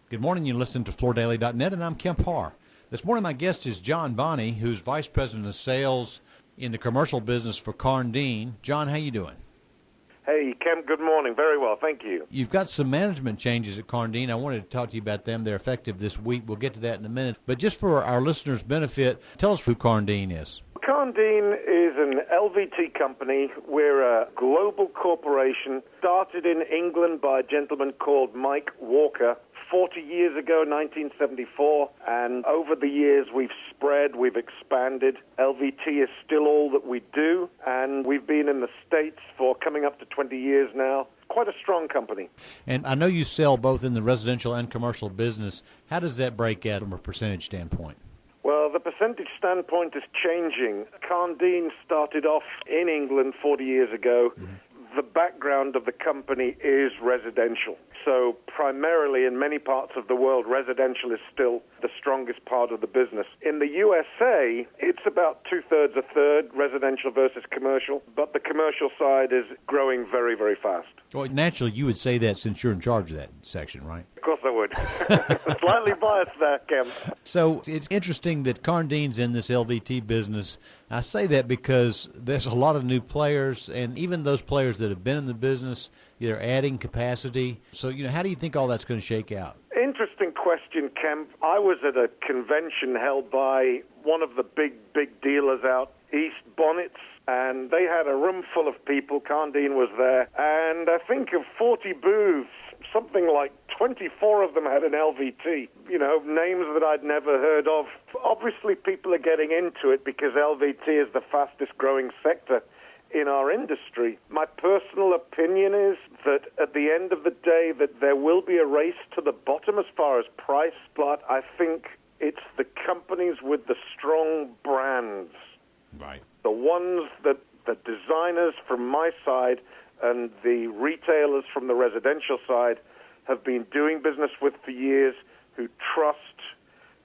Good morning. You listen to FloorDaily.net, and I'm Kemp Harr. This morning, my guest is John Bonney, who's Vice President of Sales in the commercial business for Karndean. John, how you doing? Hey, Kemp, good morning. Very well, thank you. You've got some management changes at Karndean. I wanted to talk to you about them. They're effective this week. We'll get to that in a minute. But just for our listeners' benefit, tell us who Karndean is. Karndean is an LVT company. We're a global corporation started in England by a gentleman called Mike Walker 40 years ago, 1974, and over the years we've spread, we've expanded. LVT is still all that we do, and we've been in the States for coming up to 20 years now. Quite a strong company. And I know you sell both in the residential and commercial business. How does that break out from a percentage standpoint? Well, the percentage standpoint is changing. Karndean started off in England 40 years ago. The background of the company is residential. So primarily in many parts of the world, residential is still the strongest part of the business. In the USA, it's about two-thirds, a third, residential versus commercial. But the commercial side is growing very, very fast. Well, naturally, you would say that since you're in charge of that section, right? Of course I would. Slightly biased there, Kemp. So it's interesting that Karndean's in this LVT business. I say that because there's a lot of new players, and even those players that have been in the business, they're adding capacity. So, how do you think all that's going to shake out? Interesting question, Kemp. I was at a convention held by one of the big dealers out east, Bonney, and they had a room full of people. Karndean was there, and I think of 40 booths, something like 24 of them had an LVT, names that I'd never heard of. Obviously, people are getting into it because LVT is the fastest growing sector in our industry. My personal opinion is that at the end of the day that there will be a race to the bottom as far as price, but I think it's the companies with the strong brands. Right. The ones that the designers from my side and the retailers from the residential side have been doing business with for years, who trust,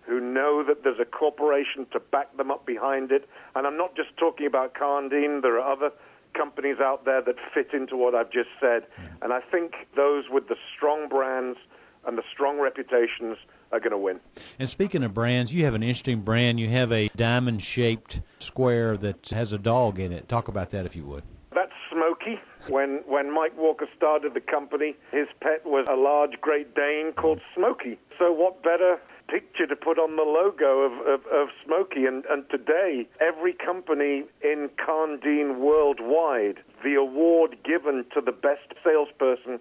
who know that there's a corporation to back them up behind it. And I'm not just talking about Karndean. There are other companies out there that fit into what I've just said. And I think those with the strong brands and the strong reputations are going to win. And speaking of brands, you have an interesting brand. You have a diamond-shaped square that has a dog in it. Talk about that if you would. That's Smokey. When Mike Walker started the company, his pet was a large Great Dane called Smokey. So what better picture to put on the logo of Smokey? And today, every company in Karndean worldwide, the award given to the best salesperson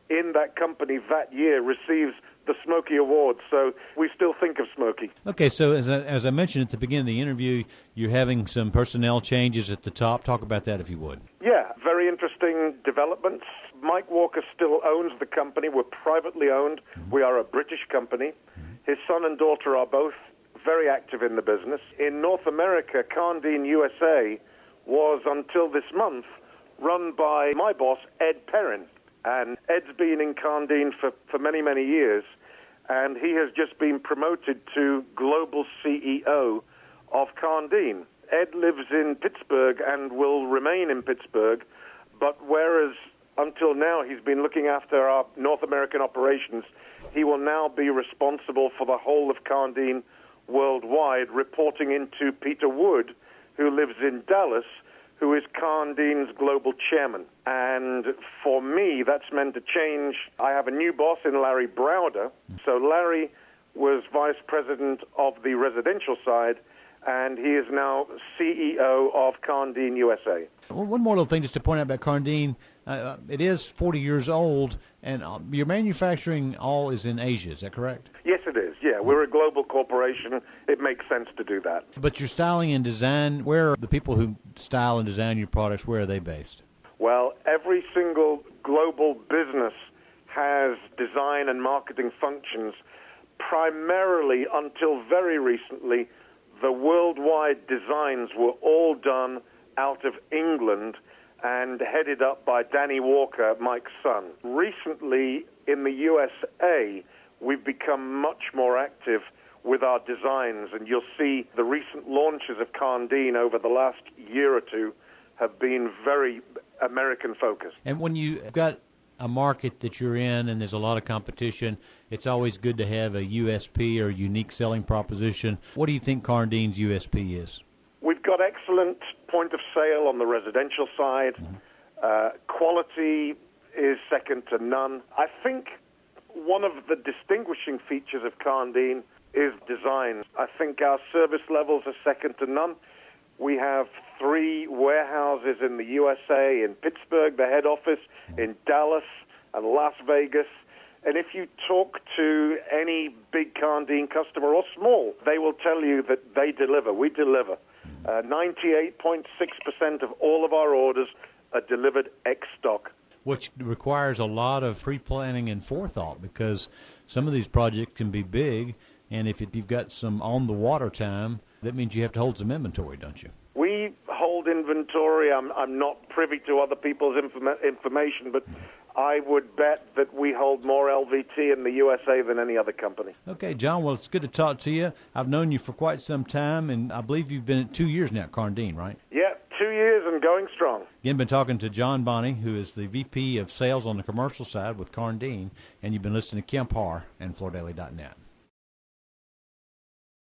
in that company that year receives the Smokey Award, so we still think of Smokey. Okay, so as I mentioned at the beginning of the interview, you're having some personnel changes at the top. Talk about that if you would. Yeah, very interesting developments. Mike Walker still owns the company. We're privately owned. We are a British company. His son and daughter are both very active in the business. In North America, Karndean USA was, until this month, run by my boss, Ed Perrin. And Ed's been in Karndean for many, many years, and he has just been promoted to global CEO of Karndean. Ed lives in Pittsburgh and will remain in Pittsburgh, but whereas until now he's been looking after our North American operations, he will now be responsible for the whole of Karndean worldwide, reporting into Peter Wood, who lives in Dallas, who is Karndean's global chairman. And for me, that's meant to change. I have a new boss in Larry Browder. So Larry was vice president of the residential side, and he is now CEO of Karndean USA. One more little thing just to point out about Karndean. It is 40 years old, and your manufacturing all is in Asia. Is that correct? Yes, it is. Yeah, we're a global corporation. It makes sense to do that. But your styling and design, where are the people who style and design your products, where are they based? Well, every single global business has design and marketing functions. Primarily, until very recently, the worldwide designs were all done out of England and headed up by Danny Walker, Mike's son. Recently, in the USA, we've become much more active with our designs, and you'll see the recent launches of Karndean over the last year or two have been very American-focused. And when you've got a market that you're in and there's a lot of competition, it's always good to have a USP or unique selling proposition. What do you think Karndean's USP is? We've got excellent point of sale on the residential side. Quality is second to none. I think one of the distinguishing features of Karndean is design. I think our service levels are second to none. We have 3 warehouses in the USA, in Pittsburgh, the head office, in Dallas, and Las Vegas. And if you talk to any big Karndean customer or small, they will tell you that they deliver. We deliver. 98.6% of all of our orders are delivered ex-stock. Which requires a lot of pre-planning and forethought, because some of these projects can be big, and if you've got some on-the-water time, that means you have to hold some inventory, don't you? We hold inventory. I'm not privy to other people's information, but I would bet that we hold more LVT in the USA than any other company. Okay, John, well, it's good to talk to you. I've known you for quite some time, and I believe you've been at 2 years now at Karndean, right? Yeah, 2 years and going strong. Again, been talking to John Bonney, who is the VP of Sales on the commercial side with Karndean, and you've been listening to Kemp Harr and FloorDaily.net.